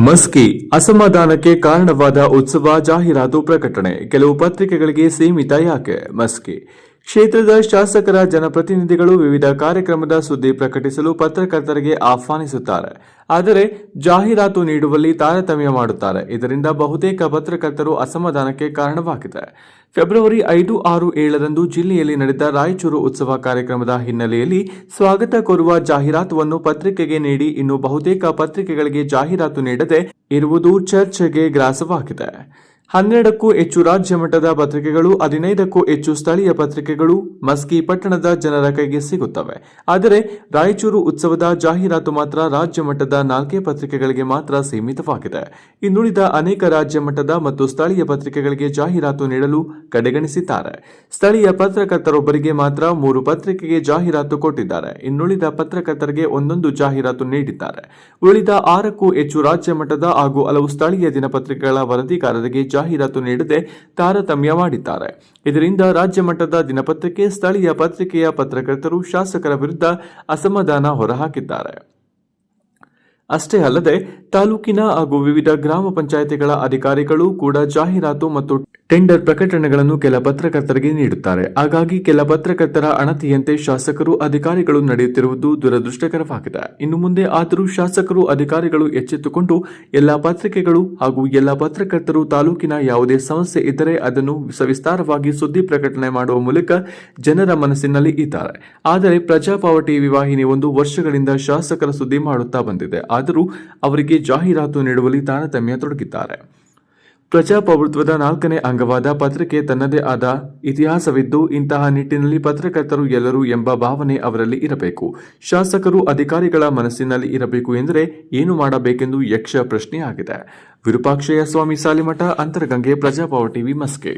ಮಸ್ಕಿ ಅಸಮಾಧಾನಕ್ಕೆ ಕಾರಣವಾದ ಉತ್ಸವ ಜಾಹೀರಾತು ಪ್ರಕಟಣೆ ಕೆಲವು ಪತ್ರಿಕೆಗಳಿಗೆ ಸೀಮಿತ ಯಾಕೆ ಮಸ್ಕಿ ಕ್ಷೇತ್ರದ ಶಾಸಕರ ಜನಪ್ರತಿನಿಧಿಗಳು ವಿವಿಧ ಕಾರ್ಯಕ್ರಮದ ಸುದ್ದಿ ಪ್ರಕಟಿಸಲು ಪತ್ರಕರ್ತರಿಗೆ ಆಹ್ವಾನಿಸುತ್ತಾರೆ. ಆದರೆ ಜಾಹೀರಾತು ನೀಡುವಲ್ಲಿ ತಾರತಮ್ಯ ಮಾಡುತ್ತಾರೆ. ಇದರಿಂದ ಬಹುತೇಕ ಪತ್ರಕರ್ತರು ಅಸಮಾಧಾನಕ್ಕೆ ಕಾರಣವಾಗಿದೆ. ಫೆಬ್ರವರಿ 5, 6, 7ರಂದು ಜಿಲ್ಲೆಯಲ್ಲಿ ನಡೆದ ರಾಯಚೂರು ಉತ್ಸವ ಕಾರ್ಯಕ್ರಮದ ಹಿನ್ನೆಲೆಯಲ್ಲಿ ಸ್ವಾಗತ ಕೋರುವ ಜಾಹೀರಾತುವನ್ನು ಪತ್ರಿಕೆಗೆ ನೀಡಿ ಇನ್ನು ಬಹುತೇಕ ಪತ್ರಿಕೆಗಳಿಗೆ ಜಾಹೀರಾತು ನೀಡದೆ ಇರುವುದು ಚರ್ಚೆಗೆ ಗ್ರಾಸವಾಗಿದೆ. 12ಕ್ಕೂ ಹೆಚ್ಚು ರಾಜ್ಯ ಮಟ್ಟದ ಪತ್ರಿಕೆಗಳು 15ಕ್ಕೂ ಹೆಚ್ಚು ಸ್ಥಳೀಯ ಪತ್ರಿಕೆಗಳು ಮಸ್ಕಿ ಪಟ್ಟಣದ ಜನರ ಕೈಗೆ ಸಿಗುತ್ತವೆ. ಆದರೆ ರಾಯಚೂರು ಉತ್ಸವದ ಜಾಹೀರಾತು ಮಾತ್ರ ರಾಜ್ಯ ಮಟ್ಟದ 4 ಪತ್ರಿಕೆಗಳಿಗೆ ಮಾತ್ರ ಸೀಮಿತವಾಗಿದೆ. ಇನ್ನುಳಿದ ಅನೇಕ ರಾಜ್ಯ ಮಟ್ಟದ ಮತ್ತು ಸ್ಥಳೀಯ ಪತ್ರಿಕೆಗಳಿಗೆ ಜಾಹೀರಾತು ನೀಡಲು ಕಡೆಗಣಿಸಿದ್ದಾರೆ. ಸ್ಥಳೀಯ ಪತ್ರಕರ್ತರೊಬ್ಬರಿಗೆ ಮಾತ್ರ 3 ಪತ್ರಿಕೆಗೆ ಜಾಹೀರಾತು ಕೊಟ್ಟಿದ್ದಾರೆ. ಇನ್ನುಳಿದ ಪತ್ರಕರ್ತರಿಗೆ ಒಂದೊಂದು ಜಾಹೀರಾತು ನೀಡಿದ್ದಾರೆ. ಉಳಿದ 6ಕ್ಕೂ ಹೆಚ್ಚು ರಾಜ್ಯ ಮಟ್ಟದ ಹಾಗೂ ಹಲವು ಸ್ಥಳೀಯ ದಿನಪತ್ರಿಕೆಗಳ ವರದಿಗಾರರಿಗೆ ಜಾಹೀರಾತು ನೀಡದೆ ತಾರತಮ್ಯ ಮಾಡಿದ್ದಾರೆ. ಇದರಿಂದ ರಾಜ್ಯ ಮಟ್ಟದ ದಿನಪತ್ರಿಕೆ, ಸ್ಥಳೀಯ ಪತ್ರಿಕೆಯ ಪತ್ರಕರ್ತರು ಶಾಸಕರ ವಿರುದ್ಧ ಅಸಮಾಧಾನ ಹೊರಹಾಕಿದ್ದಾರೆ. ಅಷ್ಟೇ ಅಲ್ಲದೆ ತಾಲೂಕಿನ ಹಾಗೂ ವಿವಿಧ ಗ್ರಾಮ ಪಂಚಾಯಿತಿಗಳ ಅಧಿಕಾರಿಗಳು ಕೂಡ ಜಾಹೀರಾತು ಮತ್ತು ಟೆಂಡರ್ ಪ್ರಕಟಣೆಗಳನ್ನು ಕೆಲ ಪತ್ರಕರ್ತರಿಗೆ ನೀಡುತ್ತಾರೆ. ಹಾಗಾಗಿ ಕೆಲ ಪತ್ರಕರ್ತರ ಅಣತಿಯಂತೆ ಶಾಸಕರು ಅಧಿಕಾರಿಗಳು ನಡೆಯುತ್ತಿರುವುದು ದುರದೃಷ್ಟಕರವಾಗಿದೆ. ಇನ್ನು ಮುಂದೆ ಆದರೂ ಶಾಸಕರು ಅಧಿಕಾರಿಗಳು ಎಚ್ಚೆತ್ತುಕೊಂಡು ಎಲ್ಲಾ ಪತ್ರಿಕೆಗಳು ಹಾಗೂ ಎಲ್ಲಾ ಪತ್ರಕರ್ತರು ತಾಲೂಕಿನ ಯಾವುದೇ ಸಮಸ್ಯೆ ಇದ್ದರೆ ಅದನ್ನು ಸವಿಸ್ತಾರವಾಗಿ ಸುದ್ದಿ ಪ್ರಕಟಣೆ ಮಾಡುವ ಮೂಲಕ ಜನರ ಮನಸ್ಸಿನಲ್ಲಿ ಇದ್ದಾರೆ. ಆದರೆ ಪ್ರಜಾಪಾವ ಟಿವಿ ವಾಹಿನಿ 1 ವರ್ಷಗಳಿಂದ ಶಾಸಕರ ಸುದ್ದಿ ಮಾಡುತ್ತಾ ಬಂದಿದೆ. ಆದರೂ ಅವರಿಗೆ ಜಾಹೀರಾತು ನೀಡುವಲ್ಲಿ ತಾರತಮ್ಯ ತೊಡಗಿದ್ದಾರೆ. ಪ್ರಜಾಪ್ರಭುತ್ವದ 4ನೇ ಅಂಗವಾದ ಪತ್ರಿಕೆ ತನ್ನದೇ ಆದ ಇತಿಹಾಸವಿದ್ದು ಇಂತಹ ನಿಟ್ಟಿನಲ್ಲಿ ಪತ್ರಕರ್ತರು ಎಲ್ಲರೂ ಎಂಬ ಭಾವನೆ ಅವರಲ್ಲಿ ಇರಬೇಕು. ಶಾಸಕರು ಅಧಿಕಾರಿಗಳ ಮನಸ್ಸಿನಲ್ಲಿ ಇರಬೇಕು ಎಂದರೆ ಏನು ಮಾಡಬೇಕೆಂದು ಯಕ್ಷ ಪ್ರಶ್ನೆಯಾಗಿದೆ. ವಿರೂಪಾಕ್ಷಯ್ಯ ಸ್ವಾಮಿ ಸಾಲಿಮಠ, ಅಂತರಗಂಗೆ, ಪ್ರಜಾಪಾವ ಟಿವಿ, ಮಸ್ಕಿ.